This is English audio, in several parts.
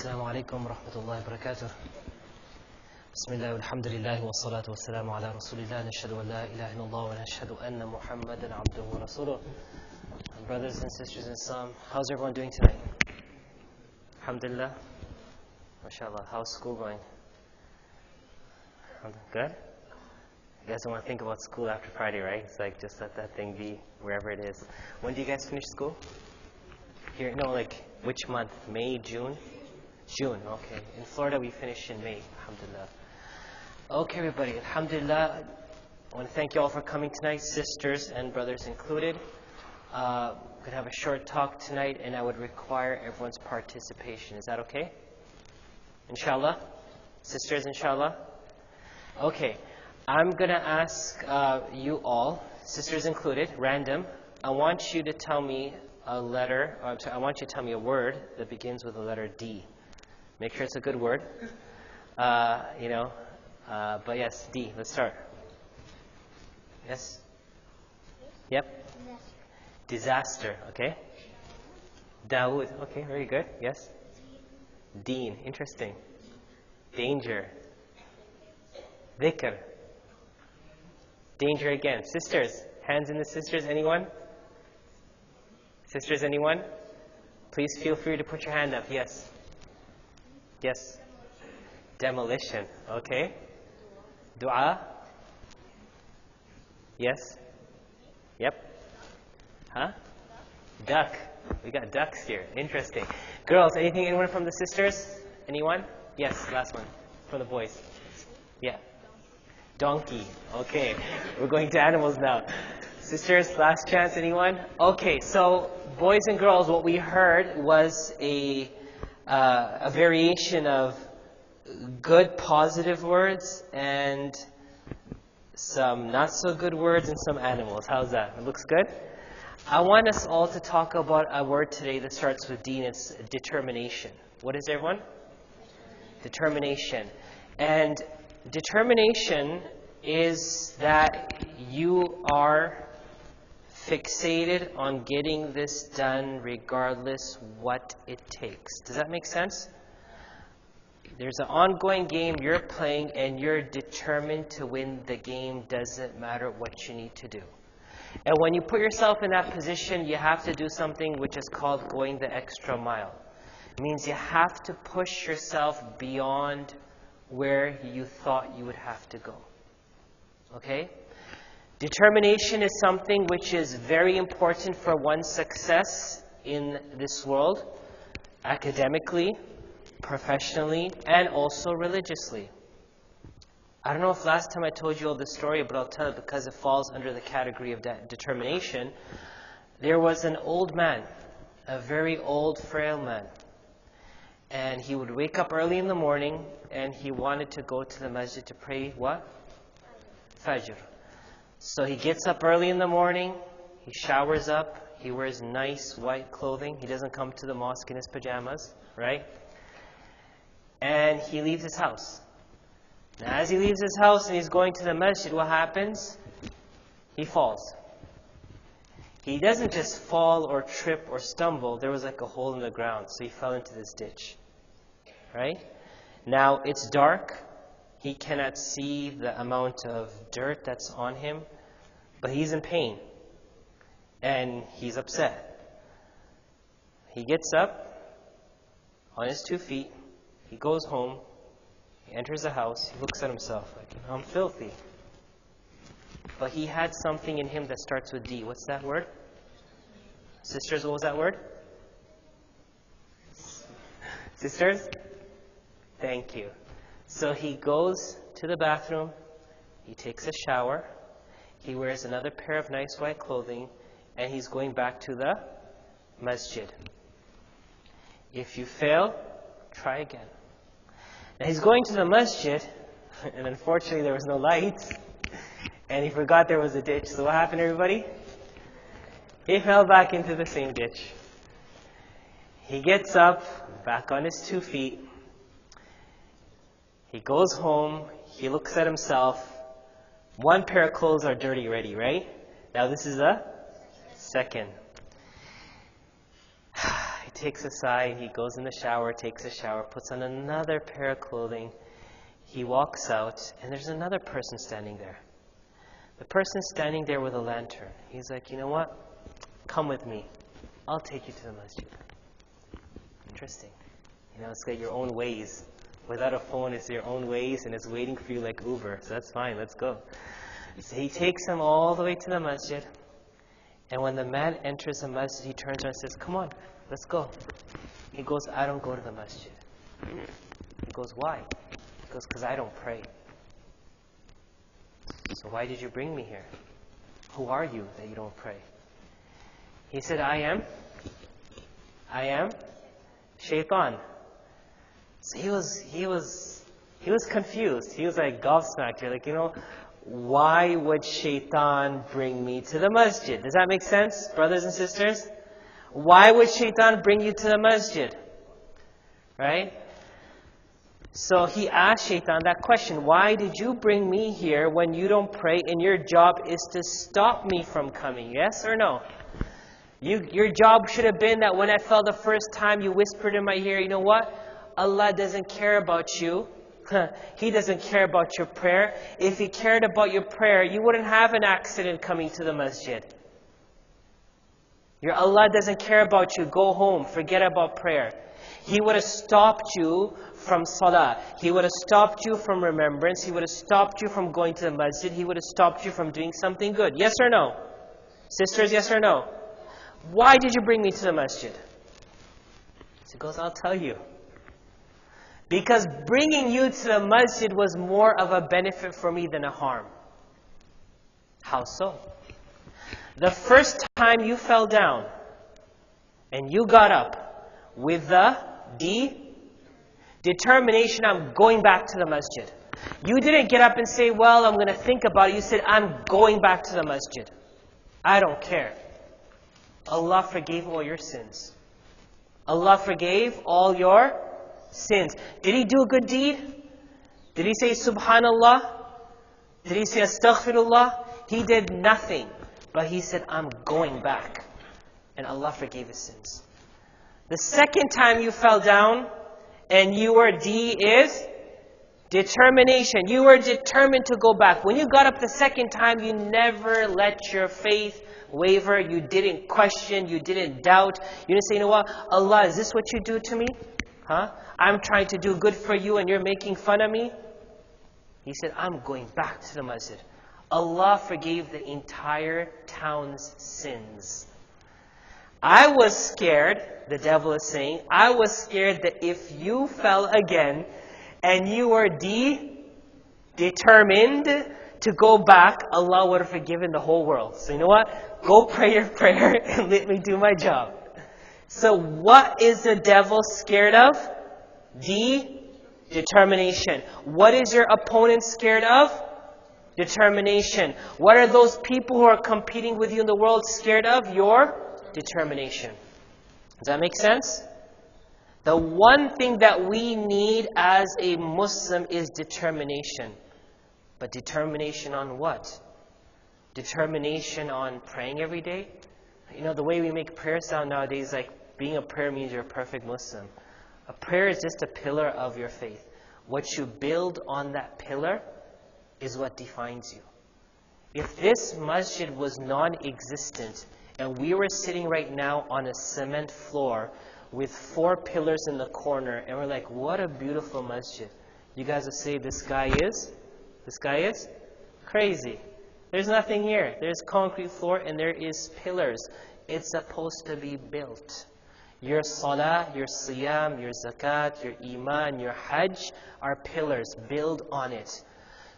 السلام عليكم ورحمة الله وبركاته. بسم الله والحمد لله والصلاة والسلام على رسول الله. نشهد أن لا إله إلا الله ونشهد أن محمدا عبده ورسوله. Brothers and sisters in Islam, how's everyone doing tonight? Alhamdulillah. MashaAllah. How's school going? Good? You guys don't want to think about school after Friday, right? It's like just let that thing be wherever it is. When do you guys finish school? Here, no, like which month? May, June? June, okay. In Florida, we finish in May, alhamdulillah. Okay, everybody, alhamdulillah. I want to thank you all for coming tonight, sisters and brothers included. We're going to have a short talk tonight, and I would require everyone's participation. Is that okay? Inshallah? Sisters, inshallah? Okay. I'm going to ask you all, sisters included, random. I want you to tell me a letter, I want you to tell me a word that begins with the letter D. Make sure it's a good word. But yes, D. Let's start. Yes? Yep. Disaster. Okay. Dawood. Okay, very good. Yes? Deen. Interesting. Danger. Dhikr. Danger again. Sisters. Hands in the sisters. Anyone? Sisters, anyone? Please feel free to put your hand up. Yes. Yes. Demolition. Okay. Dua. Yes. Yep. Huh? Duck. We got ducks here. Interesting. Girls, anyone from the sisters? Anyone? Yes, last one. For the boys. Yeah. Donkey. Okay. We're going to animals now. Sisters, last chance. Anyone? Okay, so boys and girls, what we heard was a variation of good positive words and some not so good words and some animals. How's that? It looks good? I want us all to talk about a word today that starts with D, and it's determination. What is everyone? Determination. And determination is that you are fixated on getting this done regardless what it takes. Does that make sense? There's an ongoing game you're playing and you're determined to win the game, doesn't matter what you need to do. And when you put yourself in that position, you have to do something which is called going the extra mile. It means you have to push yourself beyond where you thought you would have to go. Okay? Determination is something which is very important for one's success in this world, academically, professionally, and also religiously. I don't know if last time I told you all this story, but I'll tell it because it falls under the category of determination. There was an old man, a very old, frail man. And he would wake up early in the morning and he wanted to go to the masjid to pray what? Fajr. So he gets up early in the morning, he showers up, he wears nice white clothing. He doesn't come to the mosque in his pajamas, right? And he leaves his house. Now, as he leaves his house and he's going to the masjid, what happens? He falls. He doesn't just fall or trip or stumble. There was like a hole in the ground, so he fell into this ditch. Right? Now, it's dark. He cannot see the amount of dirt that's on him, but he's in pain. And he's upset. He gets up on his 2 feet. He goes home. He enters the house. He looks at himself like, I'm filthy. But he had something in him that starts with D. What's that word? Sisters, what was that word? Sisters? Thank you. So he goes to the bathroom. He takes a shower. He wears another pair of nice white clothing. And he's going back to the masjid. If you fail, try again. Now he's going to the masjid. And unfortunately there was no lights. And he forgot there was a ditch. So what happened, everybody? He fell back into the same ditch. He gets up, back on his 2 feet. He goes home. He looks at himself. One pair of clothes are dirty already, right? Now this is a second. He takes a sigh, he goes in the shower, takes a shower, puts on another pair of clothing. He walks out, and there's another person standing there. The person standing there with a lantern. He's like, you know what? Come with me. I'll take you to the masjid. Interesting. It's got your own ways. Without a phone, it's your own ways, and it's waiting for you like Uber. So that's fine, let's go. So he takes him all the way to the masjid. And when the man enters the masjid, he turns around and says, come on, let's go. He goes, I don't go to the masjid. He goes, why? He goes, because I don't pray. So why did you bring me here? Who are you that you don't pray? He said, I am Shaitan. So he was confused. He was like gobsmacked. You're like, why would Shaitan bring me to the masjid? Does that make sense, brothers and sisters? Why would Shaitan bring you to the masjid? Right? So he asked Shaitan that question. Why did you bring me here when you don't pray and your job is to stop me from coming? Yes or no? Your job should have been that when I fell the first time, you whispered in my ear, you know what? Allah doesn't care about you. He doesn't care about your prayer. If He cared about your prayer, you wouldn't have an accident coming to the masjid. Your Allah doesn't care about you. Go home. Forget about prayer. He would have stopped you from salah. He would have stopped you from remembrance. He would have stopped you from going to the masjid. He would have stopped you from doing something good. Yes or no? Sisters, yes or no? Why did you bring me to the masjid? He goes, I'll tell you. Because bringing you to the masjid was more of a benefit for me than a harm. How so? The first time you fell down and you got up with the determination, I'm going back to the masjid. You didn't get up and say, well, I'm going to think about it. You said, I'm going back to the masjid. I don't care. Allah forgave all your sins. Allah forgave all your sins. Did He do a good deed? Did He say Subhanallah? Did He say Astaghfirullah? He did nothing. But He said, I'm going back. And Allah forgave his sins. The second time you fell down, and your D is determination. You were determined to go back. When you got up the second time, you never let your faith waver. You didn't question. You didn't doubt. You didn't say, you know what? Allah, is this what you do to me? I'm trying to do good for you and you're making fun of me? He said, I'm going back to the masjid. Allah forgave the entire town's sins. I was scared, the devil is saying, I was scared that if you fell again and you were determined to go back, Allah would have forgiven the whole world. So you know what? Go pray your prayer and let me do my job. So what is the devil scared of? Determination. What is your opponent scared of? Determination. What are those people who are competing with you in the world scared of? Your determination. Does that make sense? The one thing that we need as a Muslim is determination. But determination on what? Determination on praying every day? The way we make prayer sound nowadays, like being a prayer means you're a perfect Muslim. A prayer is just a pillar of your faith. What you build on that pillar is what defines you. If this masjid was non-existent and we were sitting right now on a cement floor with 4 pillars in the corner and we're like, what a beautiful masjid. You guys would say, this guy is crazy. There's nothing here. There's concrete floor and there is pillars. It's supposed to be built. Your salah, your siyam, your zakat, your iman, your hajj are pillars. Build on it.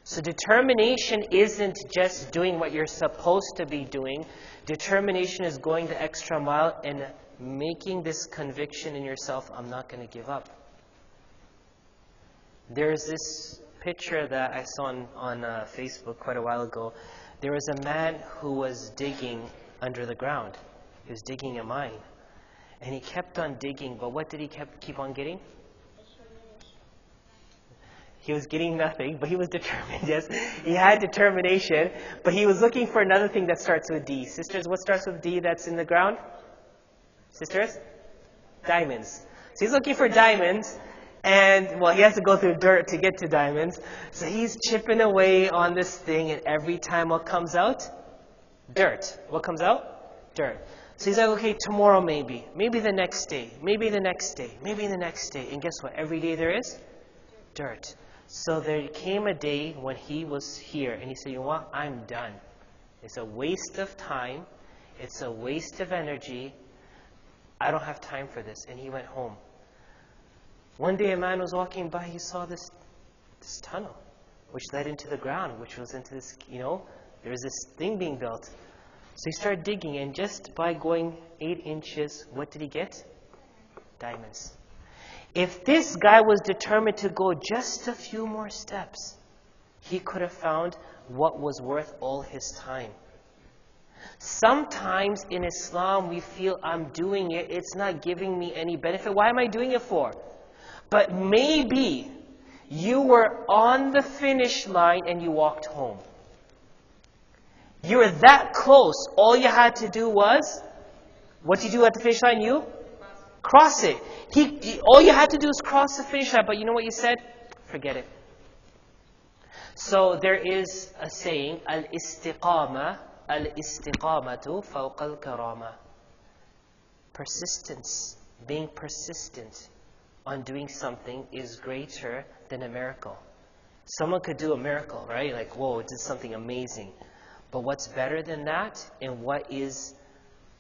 So determination isn't just doing what you're supposed to be doing. Determination is going the extra mile and making this conviction in yourself, I'm not going to give up. There's this picture that I saw on Facebook quite a while ago. There was a man who was digging under the ground. He was digging a mine. And he kept on digging, but what did he keep on getting? He was getting nothing, but he was determined. Yes, he had determination, but he was looking for another thing that starts with D. Sisters, what starts with D that's in the ground? Sisters? Diamonds. So he's looking for diamonds. And, well, he has to go through dirt to get to diamonds. So he's chipping away on this thing, and every time what comes out? Dirt. What comes out? Dirt. So he's like, okay, tomorrow maybe. Maybe the next day. Maybe the next day. Maybe the next day. And guess what? Every day there is dirt. So there came a day when he was here, and he said, you know what? I'm done. It's a waste of time. It's a waste of energy. I don't have time for this. And he went home. One day a man was walking by, he saw this tunnel, which led into the ground, which was into this, there was this thing being built. So he started digging, and just by going 8 inches, what did he get? Diamonds. If this guy was determined to go just a few more steps, he could have found what was worth all his time. Sometimes in Islam, we feel I'm doing it, it's not giving me any benefit. Why am I doing it for? But maybe you were on the finish line and you walked home. You were that close. All you had to do was, what did you do at the finish line? You cross it. All you had to do is cross the finish line. But you know what you said? Forget it. So there is a saying, al-istiqamatu fawqa al-karama. Persistence, being persistent on doing something is greater than a miracle. Someone could do a miracle, right? Like, whoa, it did something amazing. But what's better than that, and what is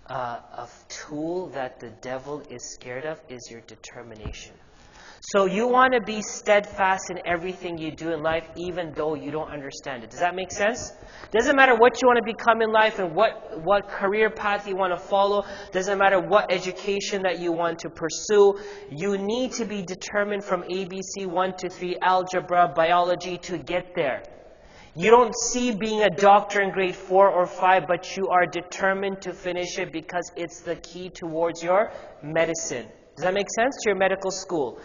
a tool that the devil is scared of, is your determination. So you want to be steadfast in everything you do in life, even though you don't understand it. Does that make sense? Doesn't matter what you want to become in life and what career path you want to follow. Doesn't matter what education that you want to pursue. You need to be determined from ABC 1 to 3, algebra, biology, to get there. You don't see being a doctor in grade 4 or 5, but you are determined to finish it because it's the key towards your medicine. Does that make sense? To your medical school.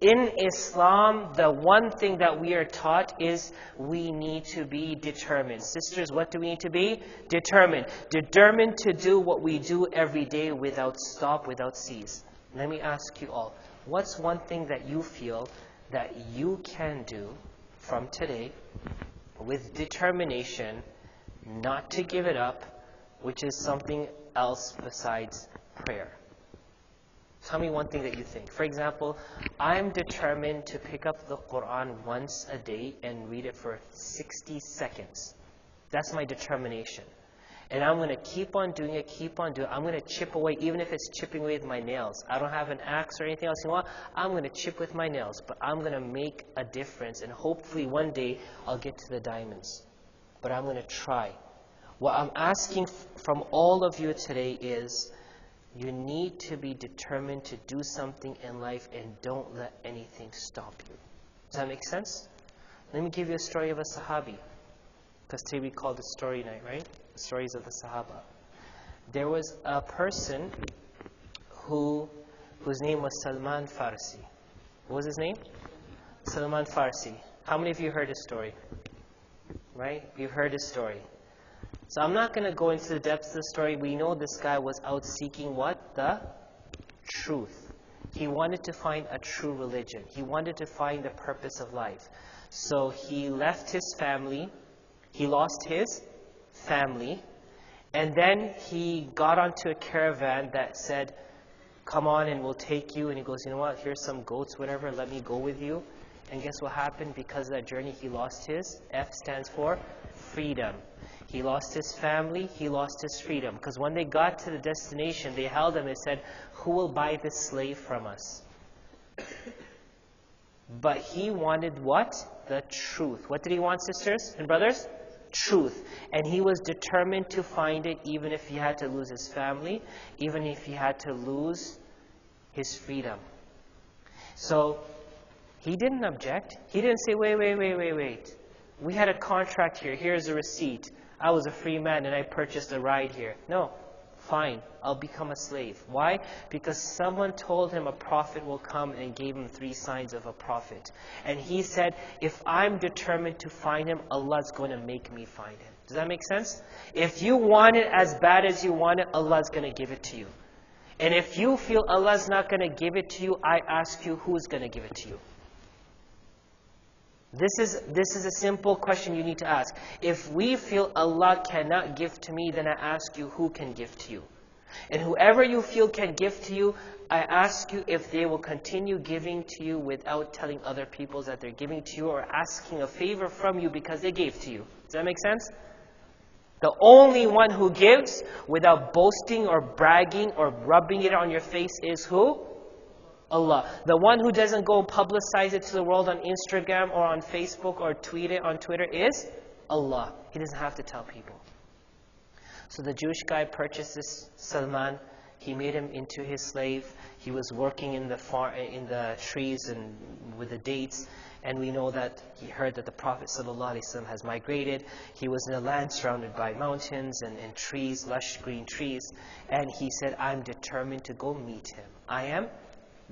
In Islam, the one thing that we are taught is we need to be determined. Sisters, what do we need to be? Determined. Determined to do what we do every day without stop, without cease. Let me ask you all, what's one thing that you feel that you can do from today with determination not to give it up, which is something else besides prayer? Tell me one thing that you think. For example, I'm determined to pick up the Quran once a day and read it for 60 seconds. That's my determination. And I'm going to keep on doing it, I'm going to chip away, even if it's chipping away with my nails. I don't have an axe or anything else. You know what? I'm going to chip with my nails, but I'm going to make a difference. And hopefully one day I'll get to the diamonds. But I'm going to try. What I'm asking from all of you today is, you need to be determined to do something in life and don't let anything stop you. Does that make sense? Let me give you a story of a Sahabi. Because today we called it story night, right? Stories of the Sahaba. There was a person whose name was Salman Farsi. What was his name? Salman Farsi. How many of you heard his story? Right? You've heard his story. So I'm not going to go into the depths of the story. We know this guy was out seeking what? The truth. He wanted to find a true religion. He wanted to find the purpose of life. So he left his family. He lost his family. And then he got onto a caravan that said, come on and we'll take you. And he goes, you know what? Here's some goats, whatever. Let me go with you. And guess what happened? Because of that journey, he lost his, F stands for freedom. He lost his family, he lost his freedom. Because when they got to the destination, they held him and said, who will buy this slave from us? But he wanted what? The truth. What did he want, sisters and brothers? Truth. And he was determined to find it, even if he had to lose his family, even if he had to lose his freedom. So he didn't object. He didn't say, wait. We had a contract here. Here's a receipt. I was a free man and I purchased a ride here. No, fine, I'll become a slave. Why? Because someone told him a prophet will come and gave him 3 signs of a prophet. And he said, if I'm determined to find him, Allah's going to make me find him. Does that make sense? If you want it as bad as you want it, Allah's going to give it to you. And if you feel Allah's not going to give it to you, I ask you, who's going to give it to you? This is a simple question you need to ask. If we feel Allah cannot give to me, then I ask you, who can give to you? And whoever you feel can give to you, I ask you if they will continue giving to you without telling other people that they're giving to you, or asking a favor from you because they gave to you. Does that make sense? The only one who gives without boasting or bragging or rubbing it on your face is who? Allah. The one who doesn't go publicize it to the world on Instagram or on Facebook or tweet it on Twitter is Allah. He doesn't have to tell people. So the Jewish guy purchased this Salman. He made him into his slave. He was working in the trees and with the dates. And we know that he heard that the Prophet ﷺ has migrated. He was in a land surrounded by mountains and trees, lush green trees. And he said, I'm determined to go meet him. I am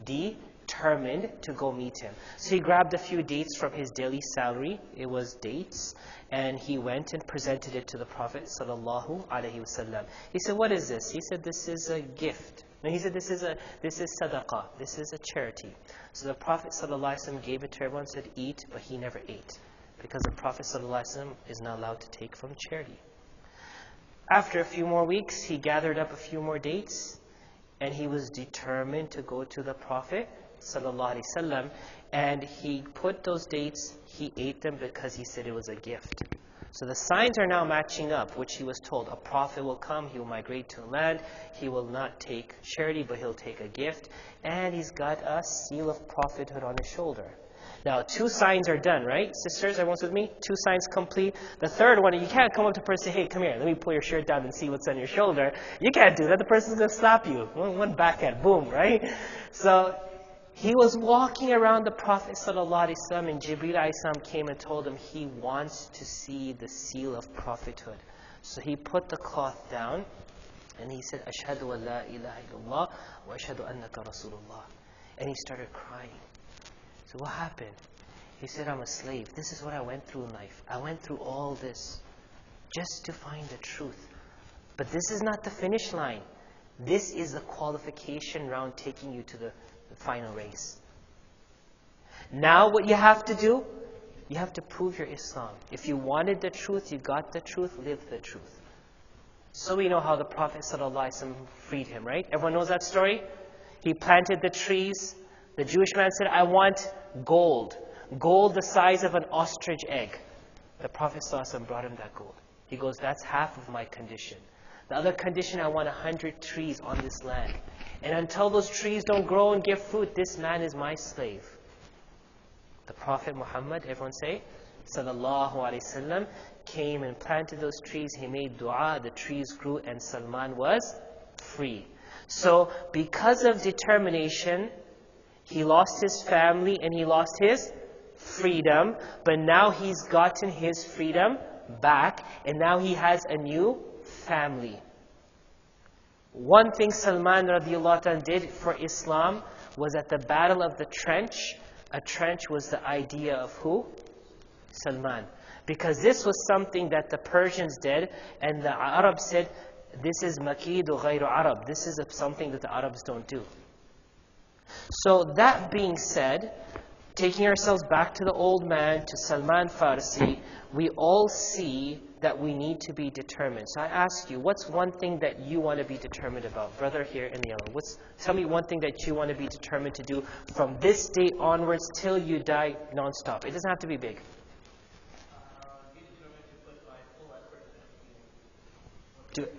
determined to go meet him. So he grabbed a few dates from his daily salary. It was dates. And he went and presented it to the Prophet ﷺ. He said, what is this? He said, this is a gift. No, he said, this is sadaqah. This is a charity. So the Prophet ﷺ gave it to everyone and said, eat, but he never ate. Because the Prophet ﷺ is not allowed to take from charity. After a few more weeks, he gathered up a few more dates. And he was determined to go to the Prophet ﷺ. And he put those dates, he ate them because he said it was a gift. So the signs are now matching up, which he was told. A prophet will come, he will migrate to a land. He will not take charity, but he'll take a gift. And he's got a seal of prophethood on his shoulder. Now, 2 signs are done, right? Sisters, everyone's with me? 2 signs complete. The third one, you can't come up to a person and say, hey, come here, let me pull your shirt down and see what's on your shoulder. You can't do that. The person's going to slap you. One backhand, boom, right? So he was walking around the Prophet ﷺ, and Jibreel ﷺ came and told him he wants to see the seal of prophethood. So he put the cloth down and he said, Ashhadu an la ilaha illallah wa ashhadu annaka Rasulullah. And he started crying. So what happened? He said, I'm a slave. This is what I went through in life. I went through all this just to find the truth. But this is not the finish line. This is the qualification round taking you to the final race. Now what you have to do, you have to prove your Islam. If you wanted the truth, you got the truth, live the truth. So we know how the Prophet ﷺ freed him, right? Everyone knows that story? He planted the trees. The Jewish man said, I want gold. Gold the size of an ostrich egg. The Prophet ﷺ brought him that gold. He goes, that's half of my condition. The other condition, I want 100 trees on this land. And until those trees don't grow and give fruit, this man is my slave. The Prophet Muhammad, everyone say, Sallallahu Alaihi Wasallam, came and planted those trees. He made dua, the trees grew, and Salman was free. So, because of determination, he lost his family and he lost his freedom. But now he's gotten his freedom back, and now he has a new family. One thing Salman radiallahu anh did for Islam was at the Battle of the Trench. A trench was the idea of who? Salman. Because this was something that the Persians did, and the Arabs said, this is makidu ghayru Arab. This is something that the Arabs don't do. So that being said, taking ourselves back to the old man, to Salman Farsi, we all see that we need to be determined. So I ask you, what's one thing that you want to be determined about? Brother here in the yellow, tell me one thing that you want to be determined to do from this day onwards till you die non-stop. It doesn't have to be big. Be determined to put my full effort into Do it.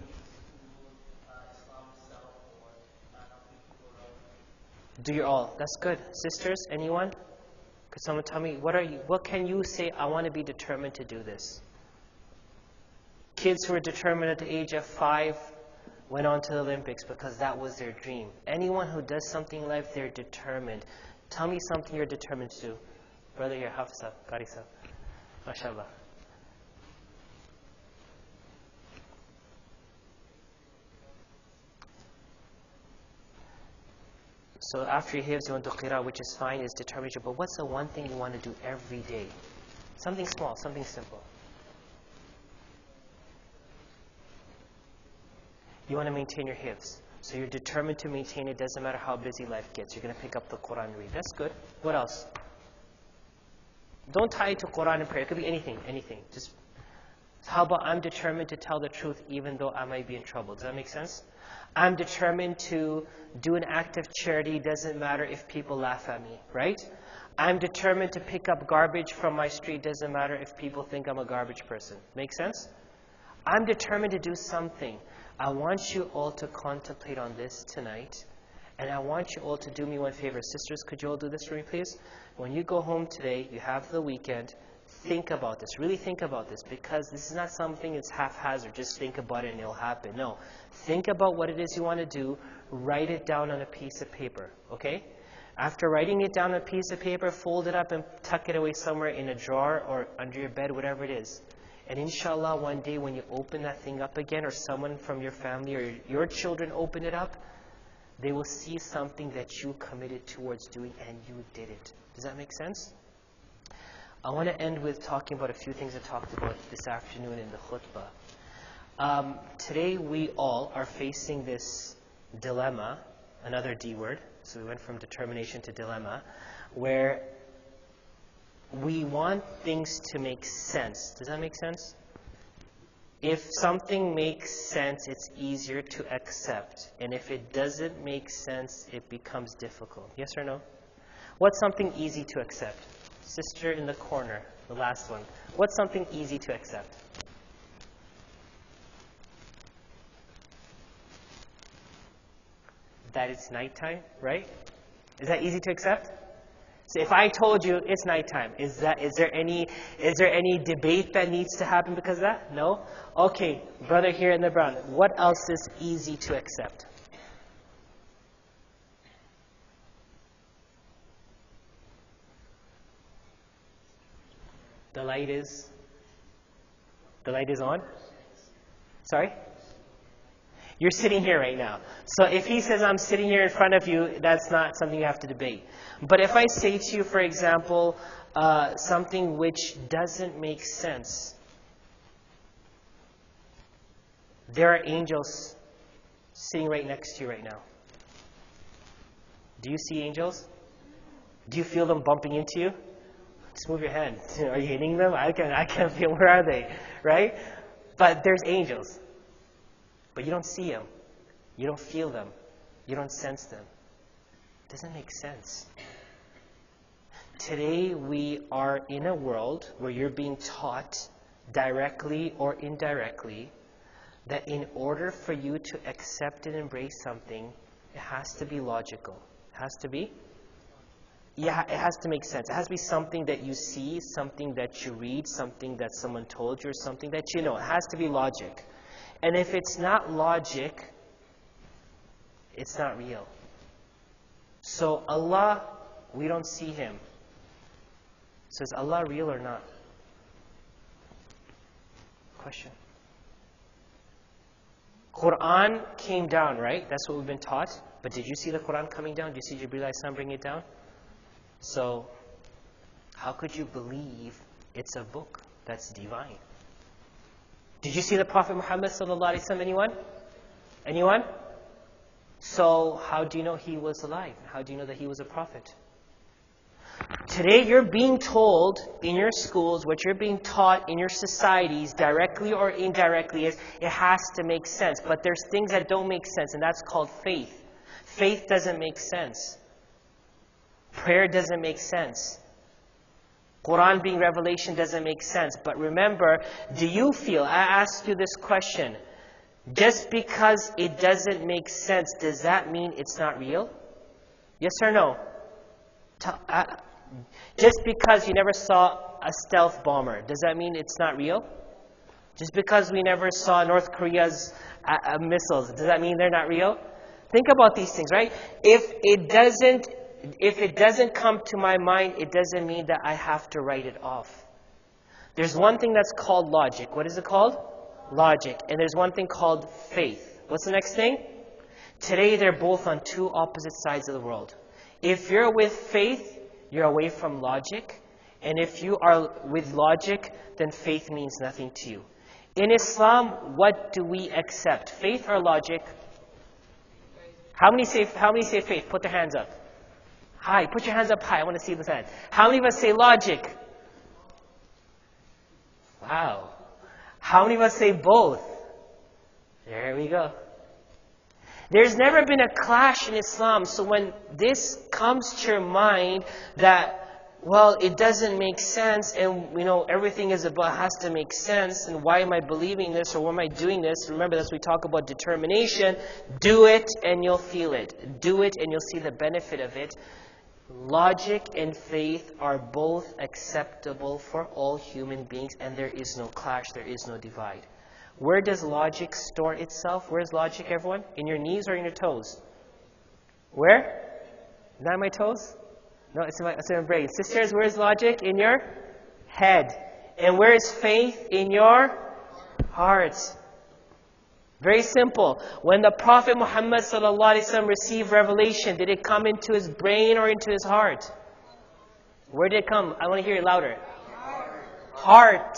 Islam itself, or helping people around. Do your all. That's good. Sisters, anyone? Could someone tell me, what can you say, I want to be determined to do this? Kids who were determined at the age of 5 went on to the Olympics because that was their dream. Anyone who does something in life, they're determined. Tell me something you're determined to do. Brother here, Hafsa, Qarisa. MashaAllah. So after your hifz, you want to qira, which is fine, is determination. But what's the one thing you want to do every day? Something small, something simple. You want to maintain your hifz. So you're determined to maintain it. Doesn't matter how busy life gets. You're going to pick up the Quran and read. That's good. What else? Don't tie it to Quran and prayer. It could be anything, anything. Just how about I'm determined to tell the truth even though I might be in trouble? Does that make sense? I'm determined to do an act of charity. Doesn't matter if people laugh at me, right? I'm determined to pick up garbage from my street. Doesn't matter if people think I'm a garbage person. Make sense? I'm determined to do something. I want you all to contemplate on this tonight. And I want you all to do me one favor. Sisters, could you all do this for me, please? When you go home today, you have the weekend, think about this. Really think about this, because this is not something that's haphazard. Just think about it and it'll happen. No. Think about what it is you want to do. Write it down on a piece of paper, okay? After writing it down on a piece of paper, fold it up and tuck it away somewhere in a drawer or under your bed, whatever it is. And inshallah, one day when you open that thing up again, or someone from your family or your children open it up, they will see something that you committed towards doing and you did it. Does that make sense? I want to end with talking about a few things I talked about this afternoon in the khutbah. Today we all are facing this dilemma, another D word, so we went from determination to dilemma, where we want things to make sense. Does that make sense? If something makes sense, it's easier to accept. And if it doesn't make sense, it becomes difficult. Yes or no? What's something easy to accept? Sister in the corner, the last one. What's something easy to accept? That it's nighttime, right? Is that easy to accept? So if I told you it's nighttime, is there any debate that needs to happen because of that? No? Okay, brother here in the brown. What else is easy to accept? The light is on? Sorry? You're sitting here right now. So if he says, I'm sitting here in front of you, that's not something you have to debate. But if I say to you, for example, something which doesn't make sense. There are angels sitting right next to you right now. Do you see angels? Do you feel them bumping into you? Just move your hand. Are you hitting them? I can't feel. Where are they? Right? But there's angels. But you don't see them. You don't feel them. You don't sense them. It doesn't make sense. Today we are in a world where you're being taught, directly or indirectly, that in order for you to accept and embrace something, it has to be logical. It has to be? Yeah, it has to make sense. It has to be something that you see, something that you read, something that someone told you, or something that you know. It has to be logic. And if it's not logic, it's not real. So Allah, we don't see Him. So is Allah real or not? Question. Quran came down, right? That's what we've been taught. But did you see the Quran coming down? Did you see Jibreel alayhi salam bring it down? So, how could you believe it's a book that's divine? Did you see the Prophet Muhammad sallallahu alaihi wasallam? Anyone? Anyone? So, how do you know he was alive? How do you know that he was a prophet? Today, you're being told in your schools, what you're being taught in your societies, directly or indirectly, is it has to make sense. But there's things that don't make sense, and that's called faith. Faith doesn't make sense. Prayer doesn't make sense. Quran being revelation doesn't make sense. But remember, do you feel, I asked you this question, just because it doesn't make sense, does that mean it's not real? Yes or no? Just because you never saw a stealth bomber, does that mean it's not real? Just because we never saw North Korea's missiles, does that mean they're not real? Think about these things, right? If it doesn't come to my mind, it doesn't mean that I have to write it off. There's one thing that's called logic. What is it called? Logic. And there's one thing called faith. What's the next thing? Today they're both on two opposite sides of the world. If you're with faith, you're away from logic. And if you are with logic, then faith means nothing to you. In Islam, what do we accept? Faith or logic? How many say faith? Put their hands up. High. Put your hands up high. I want to see those hands. How many of us say logic? Wow. How many of us say both? There we go. There's never been a clash in Islam. So when this comes to your mind that, well, it doesn't make sense and, everything is about, has to make sense and why am I believing this or why am I doing this? Remember, that's we talk about determination. Do it and you'll feel it. Do it and you'll see the benefit of it. Logic and faith are both acceptable for all human beings and there is no clash, there is no divide. Where does logic store itself? Where is logic, everyone? In your knees or in your toes? Where? Not in my toes? No, it's in my brain. Sisters, where is logic? In your head. And where is faith? In your heart. Very simple. When the Prophet Muhammad ﷺ received revelation, did it come into his brain or into his heart? Where did it come? I want to hear it louder. Heart.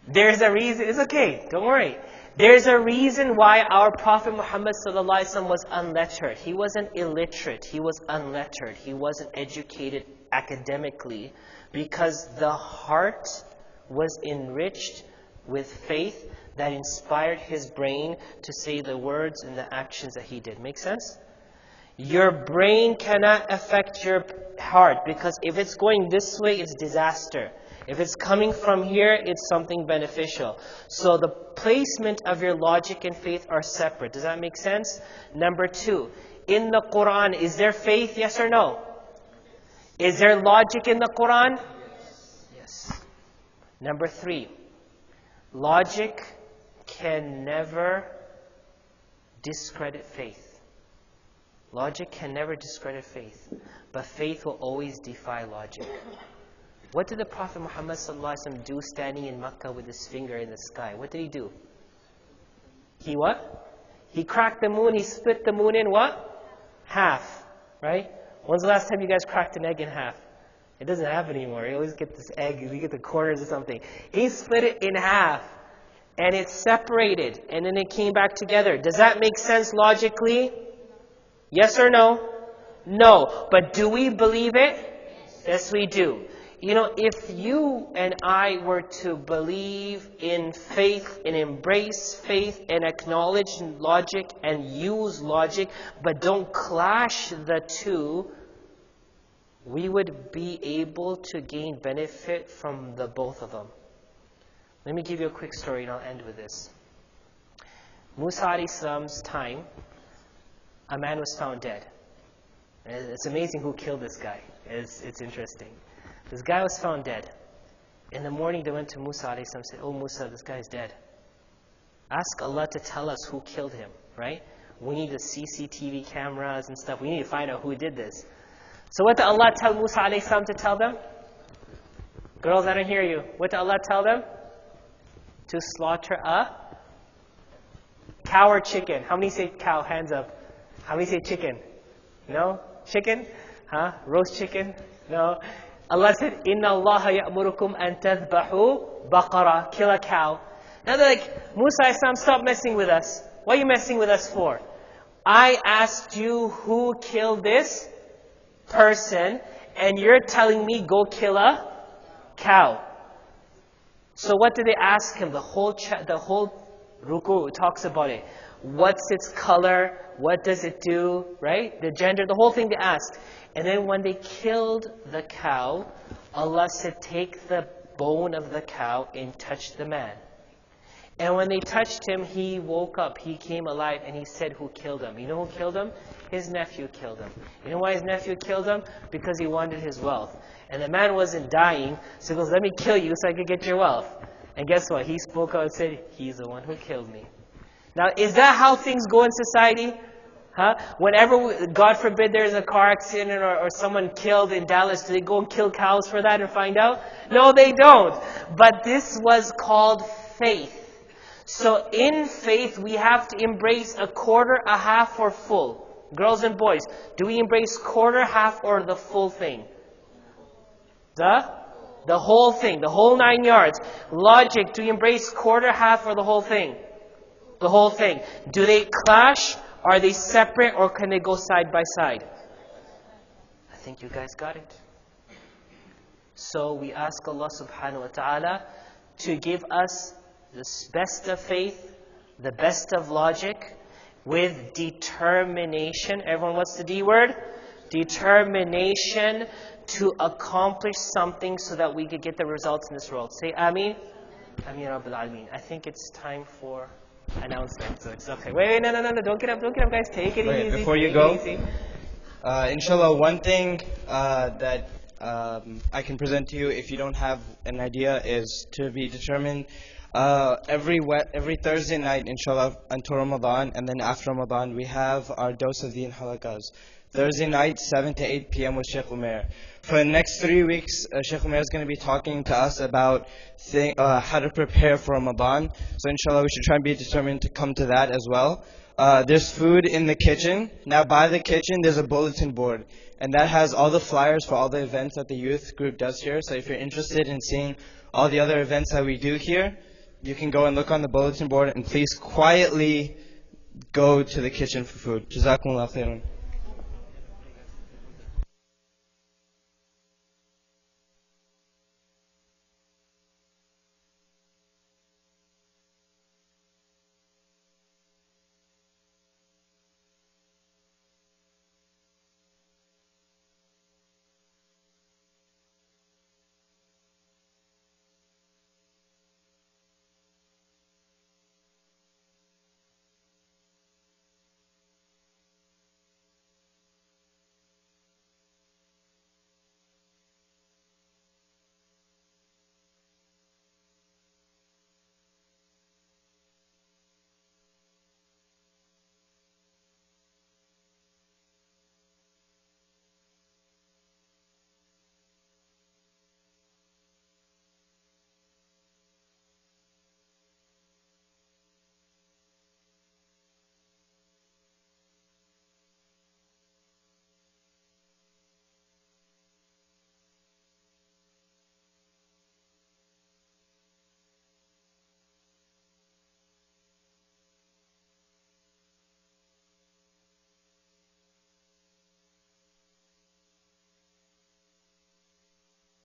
There's a reason. It's okay. Don't worry. There's a reason why our Prophet Muhammad ﷺ was unlettered. He wasn't illiterate. He was unlettered. He wasn't educated academically because the heart was enriched with faith that inspired his brain to say the words and the actions that he did. Make sense? Your brain cannot affect your heart because if it's going this way, it's disaster. If it's coming from here, it's something beneficial. So the placement of your logic and faith are separate. Does that make sense? Number 2, in the Quran, is there faith? Yes or no? Is there logic in the Quran? Yes. Number 3, logic can never discredit faith. Logic can never discredit faith. But faith will always defy logic. What did the Prophet Muhammad ﷺ do standing in Makkah with his finger in the sky? What did he do? He what? He cracked the moon, he split the moon in what? Half. Right? When's the last time you guys cracked an egg in half? It doesn't happen anymore. You always get this egg, you get the quarters or something. He split it in half. And it separated. And then it came back together. Does that make sense logically? Yes or no? No. But do we believe it? Yes, we do. If you and I were to believe in faith and embrace faith and acknowledge logic and use logic, but don't clash the two, we would be able to gain benefit from the both of them. Let me give you a quick story and I'll end with this. Musa alayhi salam's time, a man was found dead. It's amazing who killed this guy. It's interesting. This guy was found dead. In the morning they went to Musa alayhi salam and said, "Oh Musa, this guy is dead. Ask Allah to tell us who killed him," right? We need the CCTV cameras and stuff. We need to find out who did this. So what did Allah tell Musa alayhi salam to tell them? Girls, I don't hear you. What did Allah tell them? To slaughter a cow or chicken. How many say cow? Hands up. How many say chicken? No? Chicken? Huh? Roast chicken? No? Allah said, "Inna Allah ya'murukum an tadhbahu baqara." Kill a cow. Now they're like, Musa alayhi salam, stop messing with us. What are you messing with us for? I asked you who killed this person, and you're telling me go kill a cow. So what did they ask him? The whole ruku talks about it. What's its color? What does it do? Right? The gender, the whole thing they asked. And then when they killed the cow, Allah said, take the bone of the cow and touch the man. And when they touched him, he woke up. He came alive and he said who killed him. You know who killed him? His nephew killed him. You know why his nephew killed him? Because he wanted his wealth. And the man wasn't dying, so he goes, let me kill you so I could get your wealth. And guess what? He spoke out and said, he's the one who killed me. Now, is that how things go in society? Huh? Whenever, God forbid, there's a car accident or someone killed in Dallas, do they go and kill cows for that and find out? No, they don't. But this was called faith. So in faith, we have to embrace a quarter, a half, or full. Girls and boys, do we embrace quarter, half, or the full thing? The whole thing, the whole 9 yards. Logic, do we embrace quarter, half, or the whole thing? The whole thing. Do they clash Are they separate or can they go side by side? I think you guys got it. So we ask Allah subhanahu wa ta'ala to give us the best of faith, the best of logic, with determination. Everyone, what's the D word? Determination to accomplish something so that we could get the results in this world. Say Ameen. Ameen Rabbil Alameen. I think it's time for announcement. So it's okay. Wait, no, don't get up, guys. Take it easy. Before you go, inshallah, one thing that I can present to you if you don't have an idea is to be determined. Every Thursday night, inshallah, until Ramadan, and then after Ramadan, we have our Dose of Deen halakas. Thursday night, 7 to 8 p.m. with Sheikh Umair. For the next 3 weeks, Sheikh Umair is going to be talking to us about how to prepare for Ramadan. So inshallah, we should try and be determined to come to that as well. There's food in the kitchen. Now by the kitchen, there's a bulletin board. And that has all the flyers for all the events that the youth group does here. So if you're interested in seeing all the other events that we do here, you can go and look on the bulletin board, and please quietly go to the kitchen for food. Jazakumullah khairan.